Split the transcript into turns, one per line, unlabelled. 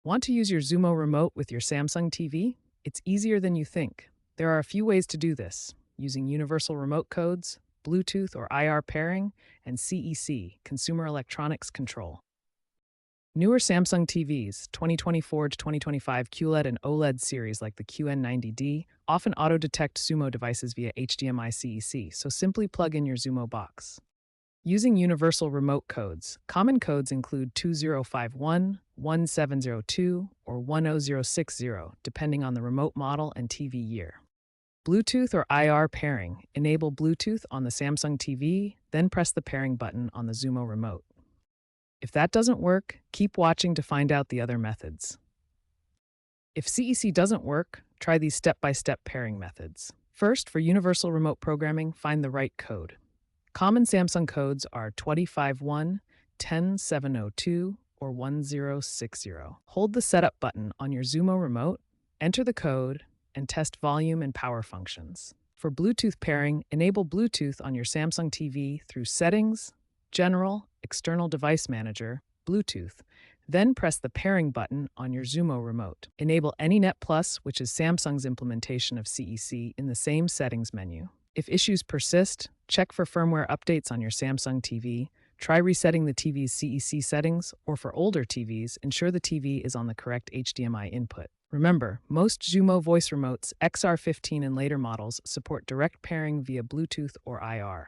Want to use your Xumo remote with your Samsung TV? It's easier than you think. There are a few ways to do this, using universal remote codes, Bluetooth or IR pairing, and CEC, Consumer Electronics Control. Newer Samsung TVs, 2024 to 2025 QLED and OLED series like the QN90D, often auto-detect Xumo devices via HDMI CEC, so simply plug in your Xumo box. Using universal remote codes, common codes include 2051, 1702, or 10060, depending on the remote model and TV year. Bluetooth or IR pairing. Enable Bluetooth on the Samsung TV, then press the pairing button on the Xumo remote. If that doesn't work, keep watching to find out the other methods. If CEC doesn't work, try these step-by-step pairing methods. First, for universal remote programming, find the right code. Common Samsung codes are 251, 10702, or 1060. Hold the Setup button on your Xumo remote, enter the code, and test volume and power functions. For Bluetooth pairing, enable Bluetooth on your Samsung TV through Settings, General, External Device Manager, Bluetooth, then press the pairing button on your Xumo remote. Enable AnyNet Plus, which is Samsung's implementation of CEC, in the same settings menu. If issues persist, check for firmware updates on your Samsung TV, try resetting the TV's CEC settings, or for older TVs, ensure the TV is on the correct HDMI input. Remember, most Xumo voice remotes, XR15 and later models, support direct pairing via Bluetooth or IR.